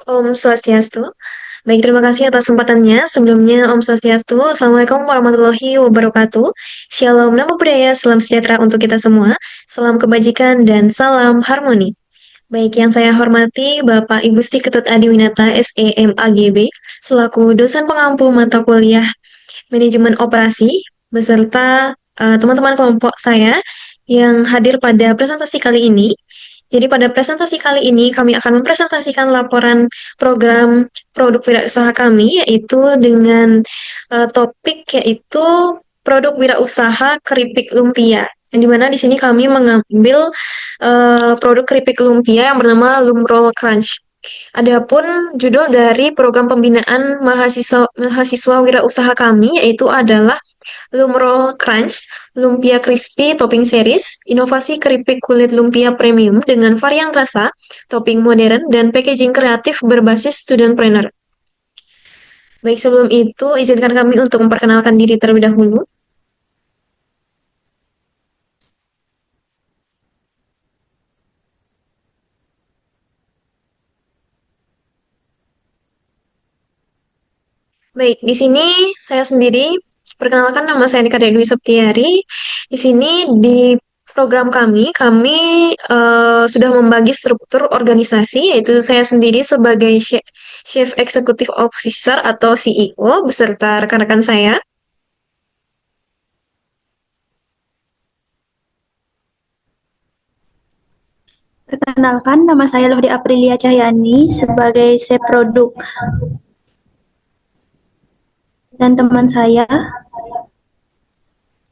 Om Swastiastu. Baik, terima kasih atas kesempatannya. Sebelumnya, Om Swastiastu. Assalamualaikum warahmatullahi wabarakatuh. Shalom, namo buddhaya, salam sejahtera untuk kita semua. Salam kebajikan dan salam harmoni. Baik, yang saya hormati Bapak Ibu Gusti Ketut Adiwinata SEMAGB, selaku dosen pengampu mata kuliah Manajemen Operasi, beserta teman-teman kelompok saya yang hadir pada presentasi kali ini. Jadi pada presentasi kali ini kami akan mempresentasikan laporan program produk wirausaha kami yaitu dengan topik yaitu produk wirausaha keripik lumpia. Yang dimana di sini kami mengambil produk keripik lumpia yang bernama Lumroll Crunch. Adapun judul dari program pembinaan mahasiswa wirausaha kami yaitu adalah Lumroll Crunch, Lumpia Crispy Topping Series, inovasi keripik kulit lumpia premium dengan varian rasa, topping modern, dan packaging kreatif berbasis studentpreneur. Baik, sebelum itu, izinkan kami untuk memperkenalkan diri terlebih dahulu. Baik, di sini saya sendiri, perkenalkan nama saya Nika Dwi Septiari. Di sini di program kami sudah membagi struktur organisasi, yaitu saya sendiri sebagai Chief Executive Officer atau CEO beserta rekan-rekan saya. Perkenalkan, nama saya Lohdi Aprilia Cahyani sebagai chef produk dan teman saya.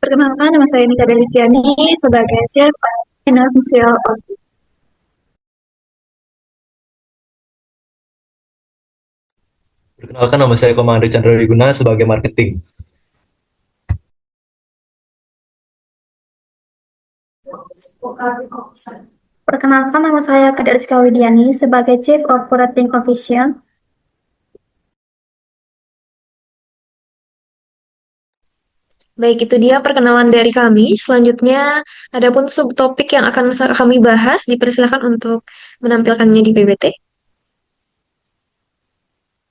Perkenalkan, nama saya Nika Delistiani sebagai Chef Financial Officer. Perkenalkan, nama saya Komando Chandra Wiguna sebagai marketing. Perkenalkan, nama saya Kadek Rizka Widiani sebagai Chief Operating Officer. Baik, itu dia perkenalan dari kami. Selanjutnya, adapun subtopik yang akan kami bahas, dipersilakan untuk menampilkannya di PPT.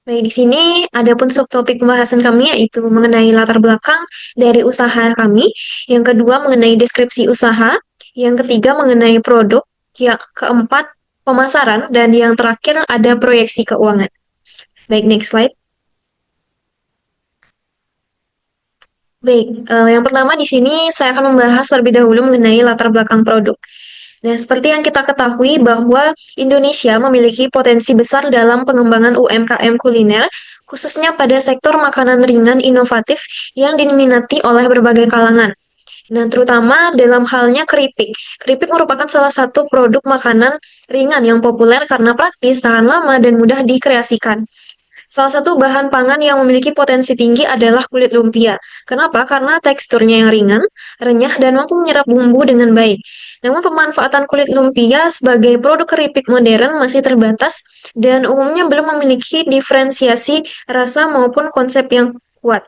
Baik, di sini adapun subtopik pembahasan kami yaitu mengenai latar belakang dari usaha kami, yang kedua mengenai deskripsi usaha, yang ketiga mengenai produk, yang keempat pemasaran, dan yang terakhir ada proyeksi keuangan. Baik, next slide. Baik, yang pertama di sini saya akan membahas terlebih dahulu mengenai latar belakang produk. Nah, seperti yang kita ketahui bahwa Indonesia memiliki potensi besar dalam pengembangan UMKM kuliner, khususnya pada sektor makanan ringan inovatif yang diminati oleh berbagai kalangan. Nah, terutama dalam halnya keripik. Keripik merupakan salah satu produk makanan ringan yang populer karena praktis, tahan lama, dan mudah dikreasikan. Salah satu bahan pangan yang memiliki potensi tinggi adalah kulit lumpia. Kenapa? Karena teksturnya yang ringan, renyah, dan mampu menyerap bumbu dengan baik. Namun pemanfaatan kulit lumpia sebagai produk keripik modern masih terbatas dan umumnya belum memiliki diferensiasi rasa maupun konsep yang kuat.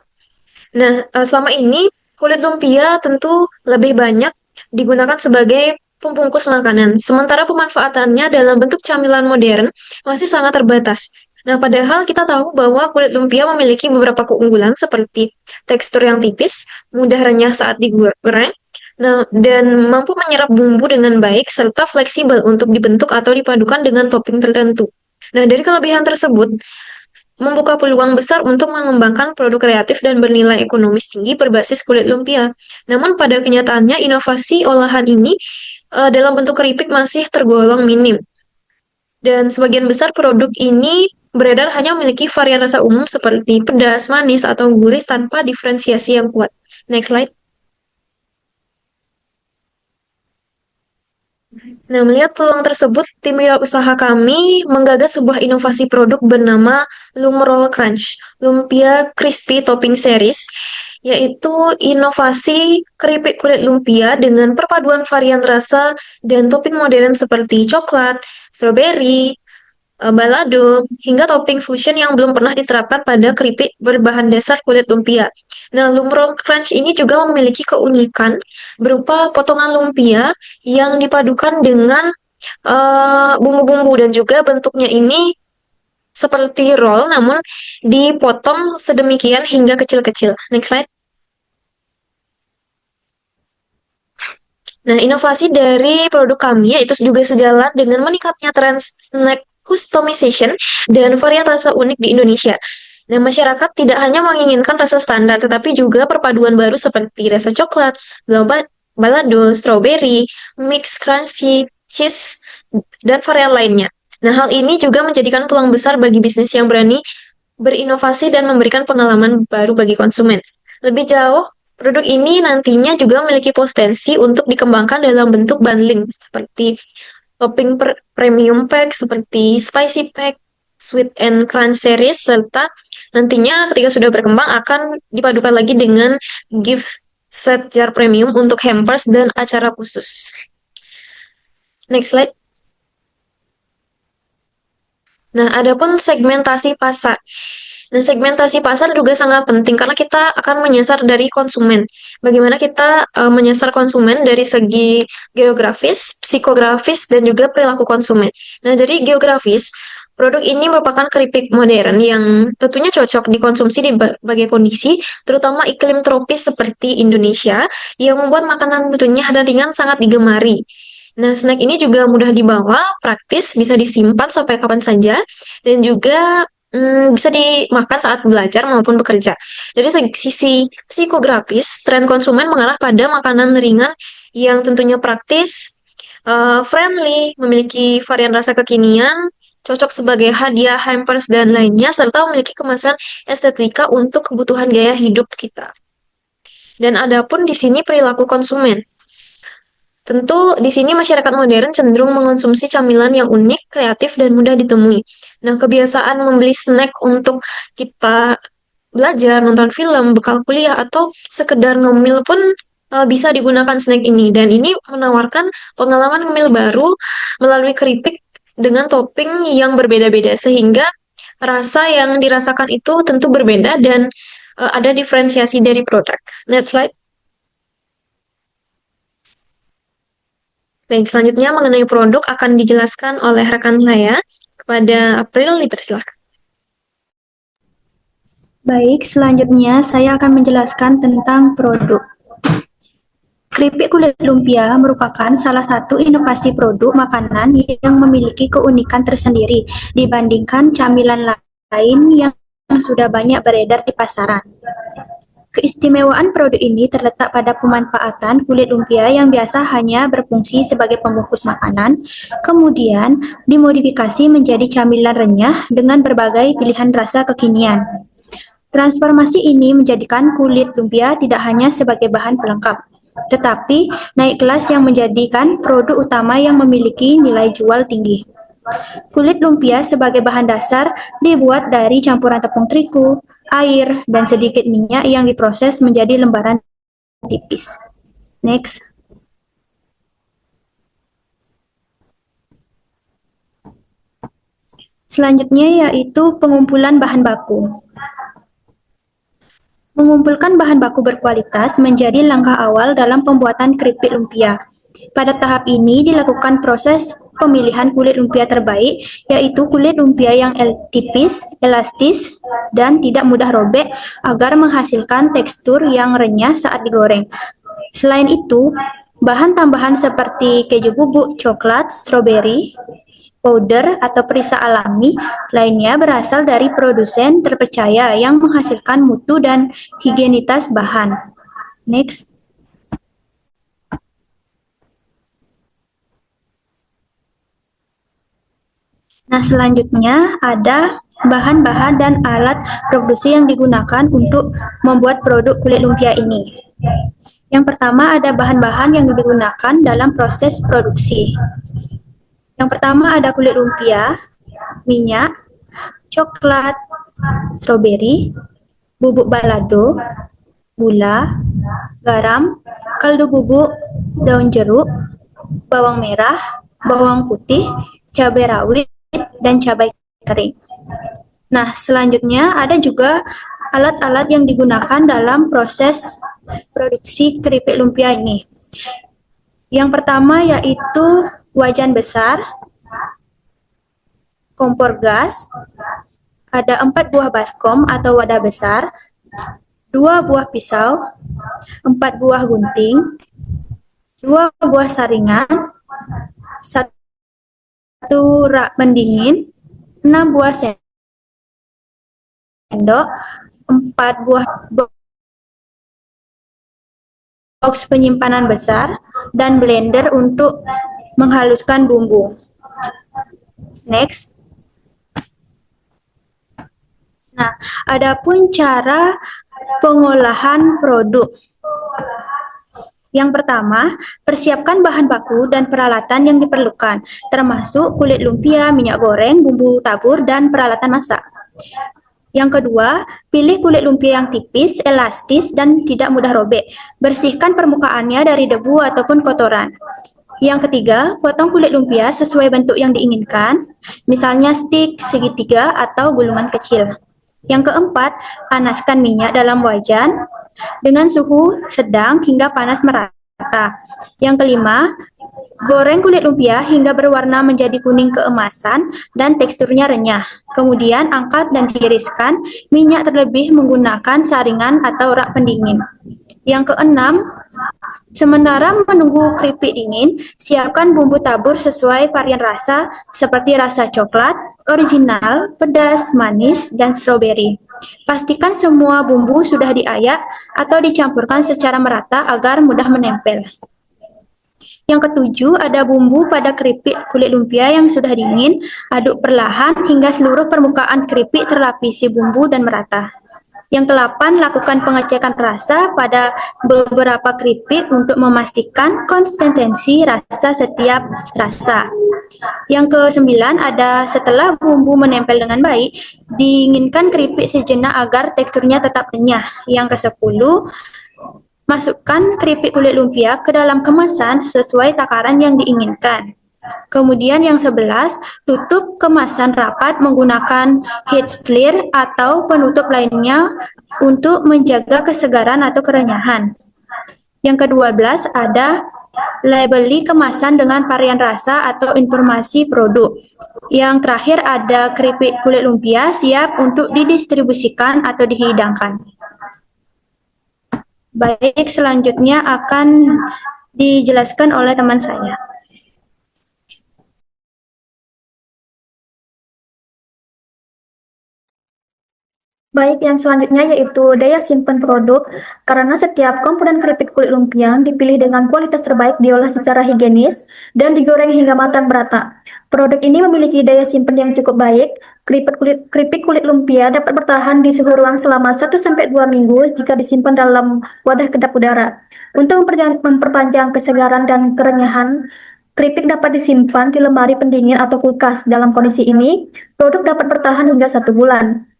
Nah, selama ini kulit lumpia tentu lebih banyak digunakan sebagai pembungkus makanan, sementara pemanfaatannya dalam bentuk camilan modern masih sangat terbatas. Nah, padahal kita tahu bahwa kulit lumpia memiliki beberapa keunggulan seperti tekstur yang tipis, mudah renyah saat digoreng, nah, dan mampu menyerap bumbu dengan baik serta fleksibel untuk dibentuk atau dipadukan dengan topping tertentu. Nah, dari kelebihan tersebut, membuka peluang besar untuk mengembangkan produk kreatif dan bernilai ekonomis tinggi berbasis kulit lumpia. Namun pada kenyataannya inovasi olahan ini dalam bentuk keripik masih tergolong minim. Dan sebagian besar produk ini beredar hanya memiliki varian rasa umum seperti pedas, manis, atau gurih tanpa diferensiasi yang kuat. Next slide. Nah, melihat peluang tersebut, tim wirausaha kami menggagas sebuah inovasi produk bernama Lumroll Crunch, Lumpia Crispy Topping Series, yaitu inovasi keripik kulit lumpia dengan perpaduan varian rasa dan topping modern seperti coklat, strawberry, balado, hingga topping fusion yang belum pernah diterapkan pada keripik berbahan dasar kulit lumpia. Nah, Lumroll Crunch ini juga memiliki keunikan berupa potongan lumpia yang dipadukan dengan bumbu-bumbu dan juga bentuknya ini seperti roll namun dipotong sedemikian hingga kecil-kecil. Next slide. Nah, inovasi dari produk kami yaitu juga sejalan dengan meningkatnya tren snack customization dan varian rasa unik di Indonesia. Nah, masyarakat tidak hanya menginginkan rasa standar, tetapi juga perpaduan baru seperti rasa coklat, balado, strawberry, mix crunchy, cheese, dan varian lainnya. Nah, hal ini juga menjadikan peluang besar bagi bisnis yang berani berinovasi dan memberikan pengalaman baru bagi konsumen. Lebih jauh, produk ini nantinya juga memiliki potensi untuk dikembangkan dalam bentuk bundling seperti topping premium pack seperti spicy pack, sweet and crunch series, serta nantinya ketika sudah berkembang akan dipadukan lagi dengan gift set jar premium untuk hampers dan acara khusus. Next slide. Nah, adapun segmentasi pasar. Nah, segmentasi pasar juga sangat penting karena kita akan menyasar dari konsumen. Bagaimana kita menyasar konsumen dari segi geografis, psikografis, dan juga perilaku konsumen. Nah, dari geografis, produk ini merupakan keripik modern yang tentunya cocok dikonsumsi di berbagai kondisi, terutama iklim tropis seperti Indonesia, yang membuat makanan tentunya dan ringan sangat digemari. Nah, snack ini juga mudah dibawa, praktis, bisa disimpan sampai kapan saja, dan juga bisa dimakan saat belajar maupun bekerja. Dari sisi psikografis, tren konsumen mengarah pada makanan ringan yang tentunya praktis, friendly, memiliki varian rasa kekinian, cocok sebagai hadiah, hampers, dan lainnya, serta memiliki kemasan estetika untuk kebutuhan gaya hidup kita. Dan adapun di sini perilaku konsumen. Tentu di sini masyarakat modern cenderung mengonsumsi camilan yang unik, kreatif, dan mudah ditemui. Nah, kebiasaan membeli snack untuk kita belajar, nonton film, bekal kuliah, atau sekedar ngemil pun bisa digunakan snack ini. Dan ini menawarkan pengalaman ngemil baru melalui keripik dengan topping yang berbeda-beda, sehingga rasa yang dirasakan itu tentu berbeda dan ada diferensiasi dari produk. Next slide. Baik, selanjutnya mengenai produk akan dijelaskan oleh rekan saya. Kepada April, dipersilakan. Baik, selanjutnya saya akan menjelaskan tentang produk. Keripik kulit lumpia merupakan salah satu inovasi produk makanan yang memiliki keunikan tersendiri dibandingkan camilan lain yang sudah banyak beredar di pasaran. Keistimewaan produk ini terletak pada pemanfaatan kulit lumpia yang biasa hanya berfungsi sebagai pembungkus makanan, kemudian dimodifikasi menjadi camilan renyah dengan berbagai pilihan rasa kekinian. Transformasi ini menjadikan kulit lumpia tidak hanya sebagai bahan pelengkap, tetapi naik kelas yang menjadikan produk utama yang memiliki nilai jual tinggi. Kulit lumpia sebagai bahan dasar dibuat dari campuran tepung terigu, air, dan sedikit minyak yang diproses menjadi lembaran tipis. Next. Selanjutnya yaitu pengumpulan bahan baku. Mengumpulkan bahan baku berkualitas menjadi langkah awal dalam pembuatan keripik lumpia. Pada tahap ini dilakukan proses pemilihan kulit lumpia terbaik, yaitu kulit lumpia yang tipis, elastis, dan tidak mudah robek agar menghasilkan tekstur yang renyah saat digoreng. Selain itu, bahan tambahan seperti keju bubuk, coklat, stroberi, powder, atau perisa alami lainnya berasal dari produsen terpercaya yang menghasilkan mutu dan higienitas bahan. Next. Nah, selanjutnya ada bahan-bahan dan alat produksi yang digunakan untuk membuat produk kulit lumpia ini. Yang pertama ada bahan-bahan yang digunakan dalam proses produksi. Yang pertama ada kulit lumpia, minyak, coklat, stroberi, bubuk balado, gula, garam, kaldu bubuk, daun jeruk, bawang merah, bawang putih, cabai rawit, dan cabai kering. Nah, selanjutnya ada juga alat-alat yang digunakan dalam proses produksi keripik lumpia ini. Yang pertama yaitu wajan besar, kompor gas, ada 4 buah baskom atau wadah besar, 2 buah pisau, 4 buah gunting, 2 buah saringan, 1 rak pendingin, 6 buah sendok, 4 buah box penyimpanan besar, dan blender untuk menghaluskan bumbu. Next. Nah, adapun cara pengolahan produk. Yang pertama, persiapkan bahan baku dan peralatan yang diperlukan, termasuk kulit lumpia, minyak goreng, bumbu tabur, dan peralatan masak. Yang kedua, pilih kulit lumpia yang tipis, elastis, dan tidak mudah robek. Bersihkan permukaannya dari debu ataupun kotoran. Yang ketiga, potong kulit lumpia sesuai bentuk yang diinginkan, misalnya stik, segitiga, atau gulungan kecil. Yang keempat, panaskan minyak dalam wajan dengan suhu sedang hingga panas merata. Yang kelima, goreng kulit lumpia hingga berwarna menjadi kuning keemasan dan teksturnya renyah. Kemudian angkat dan tiriskan minyak terlebih menggunakan saringan atau rak pendingin. Yang keenam, sementara menunggu keripik dingin, siapkan bumbu tabur sesuai varian rasa seperti rasa coklat, original, pedas, manis, dan stroberi. Pastikan semua bumbu sudah diayak atau dicampurkan secara merata agar mudah menempel. Yang ketujuh, ada bumbu pada keripik kulit lumpia yang sudah dingin, aduk perlahan hingga seluruh permukaan keripik terlapisi bumbu dan merata. Yang kedelapan, lakukan pengecekan rasa pada beberapa keripik untuk memastikan konsistensi rasa setiap rasa. Yang kesembilan, ada setelah bumbu menempel dengan baik, dinginkan keripik sejenak agar teksturnya tetap renyah. Yang kesepuluh, masukkan keripik kulit lumpia ke dalam kemasan sesuai takaran yang diinginkan. Kemudian yang 11, tutup kemasan rapat menggunakan heat clear atau penutup lainnya untuk menjaga kesegaran atau kerenyahan. Yang ke-12, ada labeli kemasan dengan varian rasa atau informasi produk. Yang terakhir, ada keripik kulit lumpia siap untuk didistribusikan atau dihidangkan. Baik, selanjutnya akan dijelaskan oleh teman saya. Baik, yang selanjutnya yaitu daya simpan produk, karena setiap komponen keripik kulit lumpia dipilih dengan kualitas terbaik, diolah secara higienis, dan digoreng hingga matang merata. Produk ini memiliki daya simpan yang cukup baik. Keripik kulit lumpia dapat bertahan di suhu ruang selama 1-2 minggu jika disimpan dalam wadah kedap udara. Untuk memperpanjang kesegaran dan kerenyahan, keripik dapat disimpan di lemari pendingin atau kulkas. Dalam kondisi ini, produk dapat bertahan hingga 1 bulan.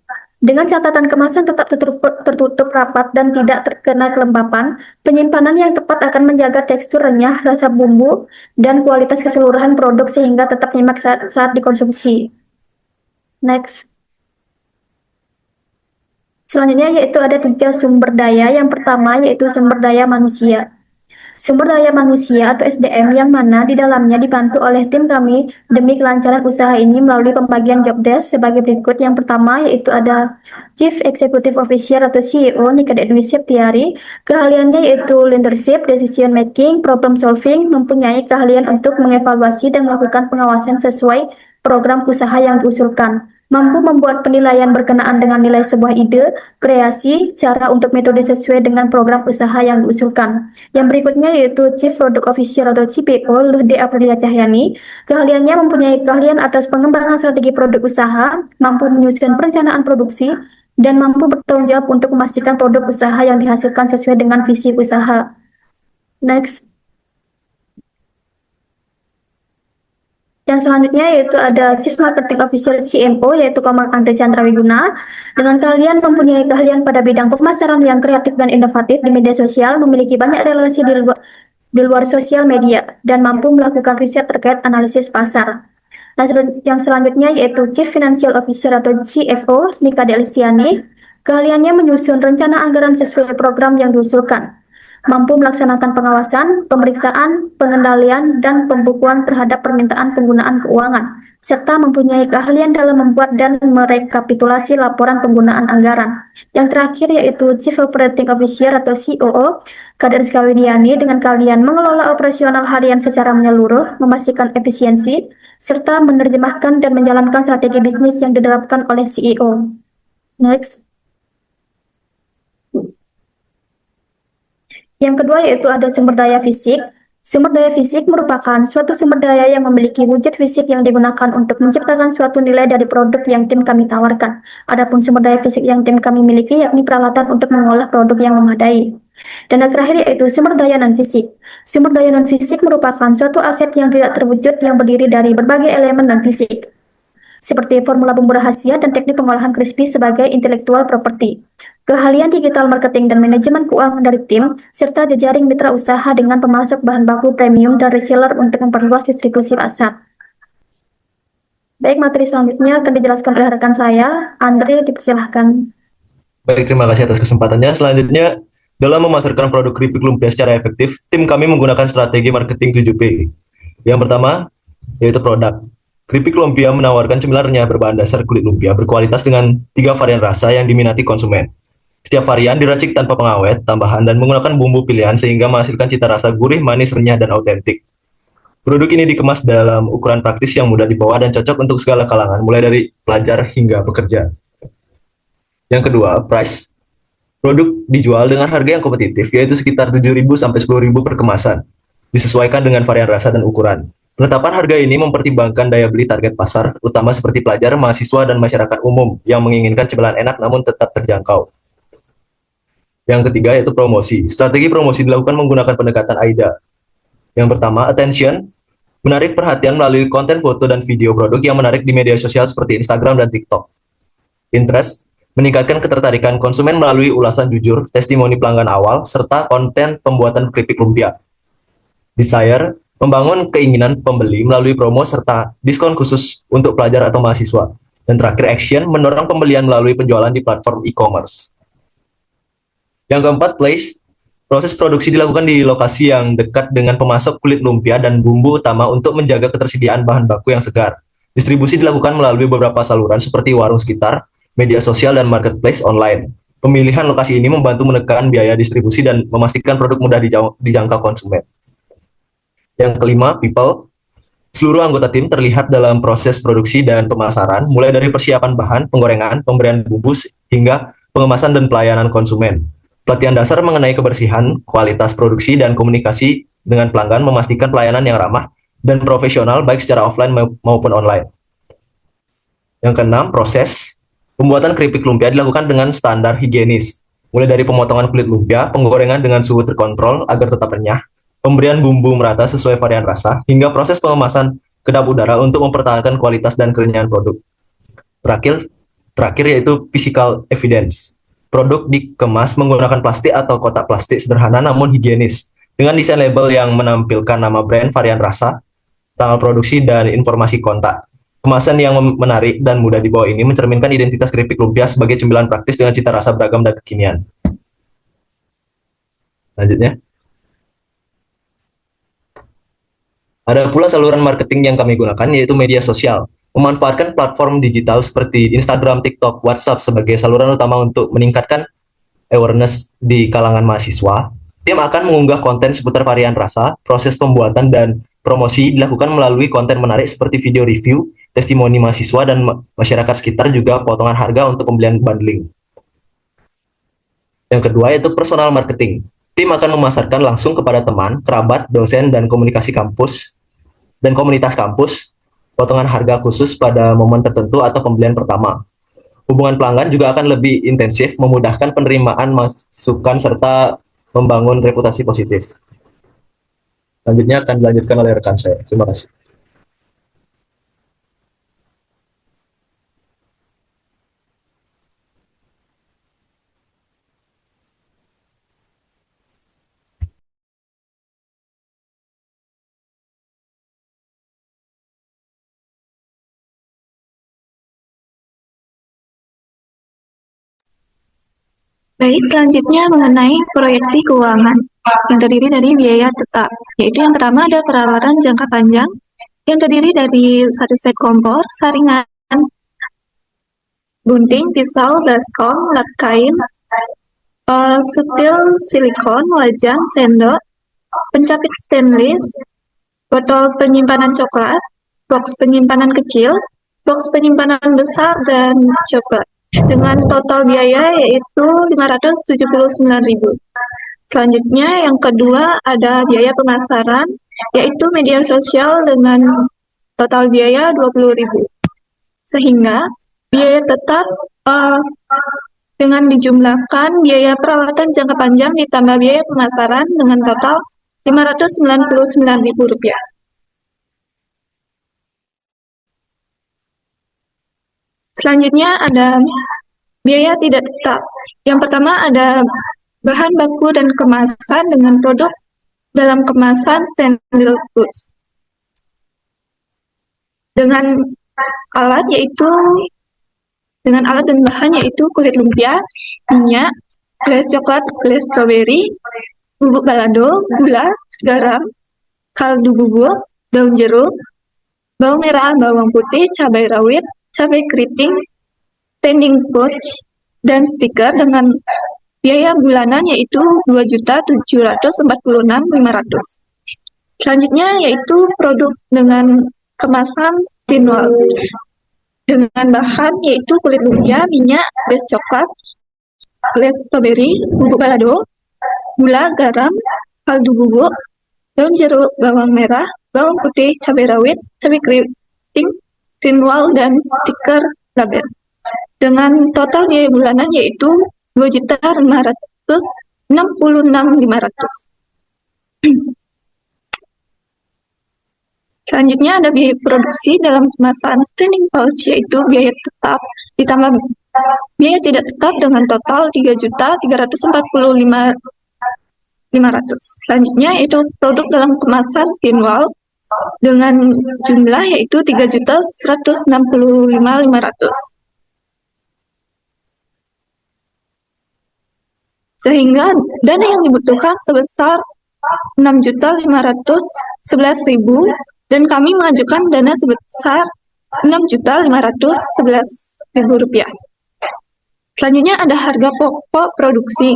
Dengan catatan kemasan tetap tertutup rapat dan tidak terkena kelembapan, penyimpanan yang tepat akan menjaga tekstur renyah, rasa bumbu, dan kualitas keseluruhan produk sehingga tetap nyaman saat dikonsumsi. Next. Selanjutnya yaitu ada 3 sumber daya. Yang pertama yaitu sumber daya manusia. Sumber daya manusia atau SDM yang mana di dalamnya dibantu oleh tim kami demi kelancaran usaha ini melalui pembagian job desk sebagai berikut. Yang pertama yaitu ada Chief Executive Officer atau CEO Nikadek Dwi Septiari. Keahliannya yaitu leadership, decision making, problem solving, mempunyai keahlian untuk mengevaluasi dan melakukan pengawasan sesuai program usaha yang diusulkan. Mampu membuat penilaian berkenaan dengan nilai sebuah ide, kreasi, cara untuk metode sesuai dengan program usaha yang diusulkan. Yang berikutnya yaitu Chief Product Officer atau CPO, Luhde Aprilia Cahyani. Keahliannya mempunyai keahlian atas pengembangan strategi produk usaha, mampu menyusun perencanaan produksi, dan mampu bertanggung jawab untuk memastikan produk usaha yang dihasilkan sesuai dengan visi usaha. Next. Yang selanjutnya yaitu ada Chief Marketing Officer CMO yaitu Komang Andre Chandra Wiguna. Dengan kalian mempunyai keahlian pada bidang pemasaran yang kreatif dan inovatif di media sosial, memiliki banyak relasi di luar sosial media, dan mampu melakukan riset terkait analisis pasar. Nah, yang selanjutnya yaitu Chief Financial Officer atau CFO Nika Delisiani. Keahliannya menyusun rencana anggaran sesuai program yang diusulkan. mampu melaksanakan pengawasan, pemeriksaan, pengendalian, dan pembukuan terhadap permintaan penggunaan keuangan, serta mempunyai keahlian dalam membuat dan merekapitulasi laporan penggunaan anggaran. Yang terakhir yaitu Chief Operating Officer atau COO, Kak Rizka Widiani dengan kalian mengelola operasional harian secara menyeluruh, memastikan efisiensi, serta menerjemahkan dan menjalankan strategi bisnis yang diterapkan oleh CEO. Next. Yang kedua yaitu ada sumber daya fisik. Sumber daya fisik merupakan suatu sumber daya yang memiliki wujud fisik yang digunakan untuk menciptakan suatu nilai dari produk yang tim kami tawarkan. Adapun sumber daya fisik yang tim kami miliki yakni peralatan untuk mengolah produk yang memadai. Dan yang terakhir yaitu sumber daya non-fisik. Sumber daya non-fisik merupakan suatu aset yang tidak terwujud yang berdiri dari berbagai elemen non-fisik, seperti formula bumbu rahasia dan teknik pengolahan crispy sebagai intellectual property, keahlian digital marketing dan manajemen keuangan dari tim, serta jejaring mitra usaha dengan pemasok bahan baku premium dan reseller untuk memperluas distribusi pasar. Baik, materi selanjutnya akan dijelaskan oleh rekan saya. Andre, dipersilahkan. Baik, terima kasih atas kesempatannya. Selanjutnya, dalam memasarkan produk keripik lumpia secara efektif, tim kami menggunakan strategi marketing 7P. Yang pertama, yaitu produk. Keripik lumpia menawarkan cemilan renyah berbahan dasar kulit lumpia berkualitas dengan 3 varian rasa yang diminati konsumen. Setiap varian diracik tanpa pengawet, tambahan, dan menggunakan bumbu pilihan sehingga menghasilkan cita rasa gurih, manis, renyah, dan autentik. Produk ini dikemas dalam ukuran praktis yang mudah dibawa dan cocok untuk segala kalangan, mulai dari pelajar hingga pekerja. Yang kedua, price. Produk dijual dengan harga yang kompetitif, yaitu sekitar 7.000 sampai 10.000 per kemasan, disesuaikan dengan varian rasa dan ukuran. Penetapan harga ini mempertimbangkan daya beli target pasar, utama seperti pelajar, mahasiswa, dan masyarakat umum yang menginginkan cemilan enak namun tetap terjangkau. Yang ketiga yaitu promosi. Strategi promosi dilakukan menggunakan pendekatan AIDA. Yang pertama, attention, menarik perhatian melalui konten foto dan video produk yang menarik di media sosial seperti Instagram dan TikTok. Interest, meningkatkan ketertarikan konsumen melalui ulasan jujur, testimoni pelanggan awal, serta konten pembuatan keripik lumpia. Desire, membangun keinginan pembeli melalui promo serta diskon khusus untuk pelajar atau mahasiswa. Dan terakhir, action, mendorong pembelian melalui penjualan di platform e-commerce. Yang keempat, place. Proses produksi dilakukan di lokasi yang dekat dengan pemasok kulit lumpia dan bumbu utama untuk menjaga ketersediaan bahan baku yang segar. Distribusi dilakukan melalui beberapa saluran seperti warung sekitar, media sosial, dan marketplace online. Pemilihan lokasi ini membantu menekan biaya distribusi dan memastikan produk mudah dijangkau konsumen. Yang kelima, people. Seluruh anggota tim terlihat dalam proses produksi dan pemasaran, mulai dari persiapan bahan, penggorengan, pemberian bumbu, hingga pengemasan dan pelayanan konsumen. Pelatihan dasar mengenai kebersihan, kualitas produksi, dan komunikasi dengan pelanggan memastikan pelayanan yang ramah dan profesional baik secara offline maupun online. Yang keenam, proses. Pembuatan keripik lumpia dilakukan dengan standar higienis, mulai dari pemotongan kulit lumpia, penggorengan dengan suhu terkontrol agar tetap renyah, pemberian bumbu merata sesuai varian rasa, hingga proses pengemasan kedap udara untuk mempertahankan kualitas dan kerenyahan produk. Terakhir yaitu physical evidence. Produk dikemas menggunakan plastik atau kotak plastik sederhana namun higienis, dengan desain label yang menampilkan nama brand, varian rasa, tanggal produksi, dan informasi kontak. Kemasan yang menarik dan mudah dibawa ini mencerminkan identitas keripik lumpia sebagai cemilan praktis dengan cita rasa beragam dan kekinian. Lanjutnya. Ada pula saluran marketing yang kami gunakan, yaitu media sosial. Memanfaatkan platform digital seperti Instagram, TikTok, WhatsApp sebagai saluran utama untuk meningkatkan awareness di kalangan mahasiswa. Tim akan mengunggah konten seputar varian rasa, proses pembuatan, dan promosi dilakukan melalui konten menarik seperti video review, testimoni mahasiswa, dan masyarakat sekitar, juga potongan harga untuk pembelian bundling. Yang kedua yaitu personal marketing. Tim akan memasarkan langsung kepada teman, kerabat, dosen, dan komunikasi kampus dan komunitas kampus potongan harga khusus pada momen tertentu atau pembelian pertama. Hubungan pelanggan juga akan lebih intensif, memudahkan penerimaan masukan serta membangun reputasi positif. Selanjutnya akan dilanjutkan oleh rekan saya. Terima kasih. Baik, selanjutnya mengenai proyeksi keuangan yang terdiri dari biaya tetap, yaitu yang pertama ada peralatan jangka panjang yang terdiri dari satu set kompor, saringan, gunting, pisau, baskom, lap kain, sutil silikon, wajan, sendok, pencapit stainless, botol penyimpanan coklat, box penyimpanan kecil, box penyimpanan besar, dan coklat. Dengan total biaya yaitu 579.000. Selanjutnya yang kedua ada biaya pemasaran, yaitu media sosial dengan total biaya 20.000. Sehingga biaya tetap dengan dijumlahkan biaya perawatan jangka panjang ditambah biaya pemasaran dengan total Rp599.000. Selanjutnya ada biaya tidak tetap. Yang pertama ada bahan baku dan kemasan dengan produk dalam kemasan stainless goods. Dengan alat dan bahan yaitu kulit lumpia, minyak, gelas coklat, gelas stroberi, bubuk balado, gula, garam, kaldu bubuk, daun jeruk, bawang merah, bawang putih, cabai rawit, cabai keriting, standing pouch, dan stiker dengan biaya bulanan yaitu Rp2.746.500. Selanjutnya yaitu produk dengan kemasan tinwal dengan bahan yaitu kulit lumpia, minyak, gelas coklat, gelas stroberi, bubuk balado, gula, garam, kaldu bubuk, daun jeruk, bawang merah, bawang putih, cabai rawit, cabai keriting, tinwal, dan stiker label. Dengan total biaya bulanan yaitu Rp2.566.500. Selanjutnya ada biaya produksi dalam kemasan standing pouch yaitu biaya tetap ditambah biaya tidak tetap dengan total Rp3.345.500. Selanjutnya yaitu produk dalam kemasan tinwal dengan jumlah yaitu Rp3.165.500. Sehingga dana yang dibutuhkan sebesar Rp6.511.000 dan kami mengajukan dana sebesar Rp6.511.000. Selanjutnya ada harga pokok produksi.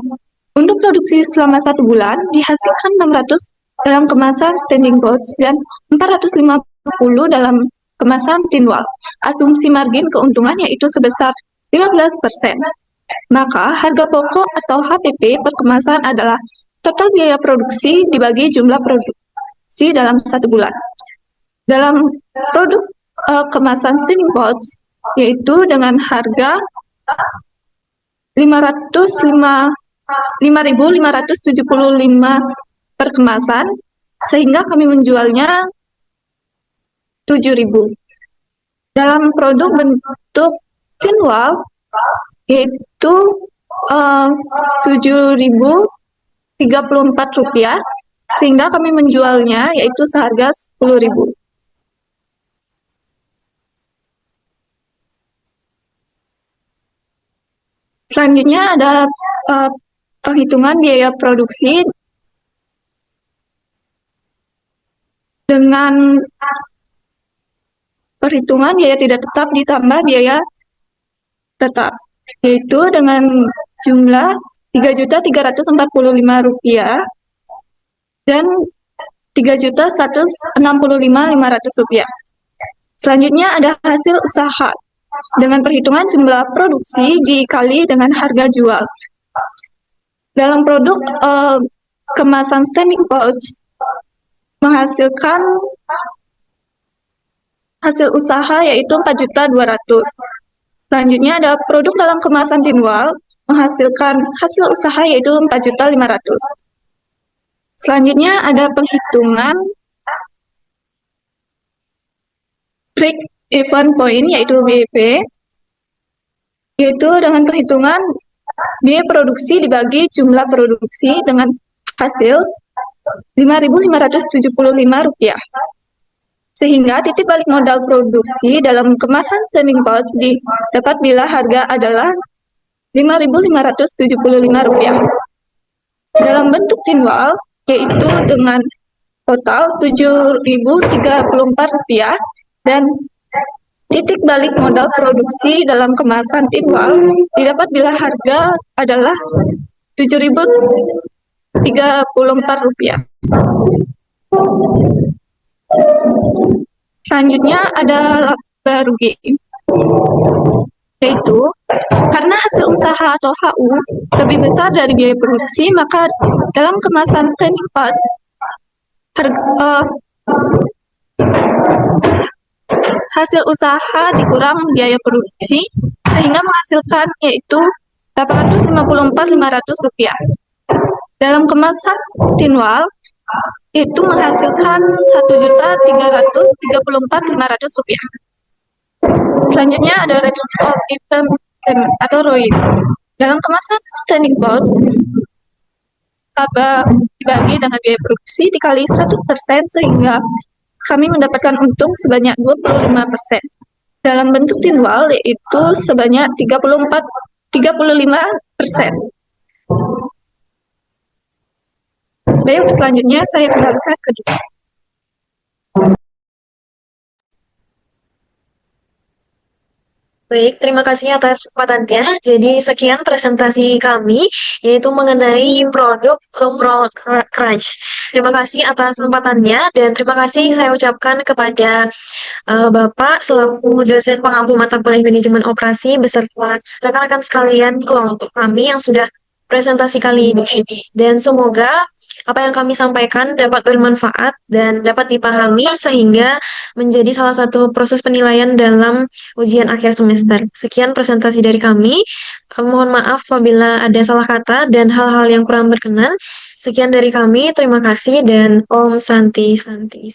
Untuk produksi selama 1 bulan dihasilkan 600 dalam kemasan standing pouch dan 450 dalam kemasan tinwal. Asumsi margin keuntungan yaitu sebesar 15%. Maka harga pokok atau HPP per kemasan adalah total biaya produksi dibagi jumlah produksi dalam 1 bulan. Dalam produk kemasan standing pouch yaitu dengan harga Rp5.575 per kemasan sehingga kami menjualnya Rp7.000. Dalam produk bentuk tinwal yaitu Rp7.034 sehingga kami menjualnya yaitu seharga Rp10.000. Selanjutnya ada penghitungan biaya produksi dengan perhitungan biaya tidak tetap ditambah biaya tetap, yaitu dengan jumlah Rp3.345 dan Rp3.165.500. Selanjutnya ada hasil usaha dengan perhitungan jumlah produksi dikali dengan harga jual. Dalam produk kemasan standing pouch menghasilkan hasil usaha yaitu Rp4.200.000. Selanjutnya ada produk dalam kemasan tinwal menghasilkan hasil usaha yaitu Rp4.500.000. Selanjutnya ada penghitungan break even point yaitu BEP, yaitu dengan perhitungan biaya produksi dibagi jumlah produksi dengan hasil Rp5.575. Sehingga titik balik modal produksi dalam kemasan standing pouch didapat bila harga adalah Rp5.575. Dalam bentuk tinwal, yaitu dengan total Rp7.034 dan titik balik modal produksi dalam kemasan tinwal didapat bila harga adalah Rp7.034. Selanjutnya ada laba rugi, yaitu karena hasil usaha atau HU lebih besar dari biaya produksi, maka dalam kemasan standing parts hasil usaha dikurang biaya produksi sehingga menghasilkan yaitu Rp854.500. Dalam kemasan tinwal itu menghasilkan Rp1.334.500. Selanjutnya ada return of investment atau ROI. Dalam kemasan standing pots, laba dibagi dengan biaya produksi dikali 100% sehingga kami mendapatkan untung sebanyak 25%. Dalam bentuk tinwal yaitu sebanyak 35%. Baik, selanjutnya saya kembalikan ke Dwi. Baik, terima kasih atas kesempatannya. Jadi sekian presentasi kami, yaitu mengenai produk Lumpro Crunch. Terima kasih atas kesempatannya dan terima kasih saya ucapkan kepada Bapak selaku dosen pengampu mata kuliah manajemen operasi beserta rekan-rekan sekalian kelompok kami yang sudah presentasi kali ini. Dan semoga apa yang kami sampaikan dapat bermanfaat dan dapat dipahami sehingga menjadi salah satu proses penilaian dalam ujian akhir semester. Sekian presentasi dari kami. Mohon maaf apabila ada salah kata dan hal-hal yang kurang berkenan. Sekian dari kami, terima kasih dan Om Santi Santi.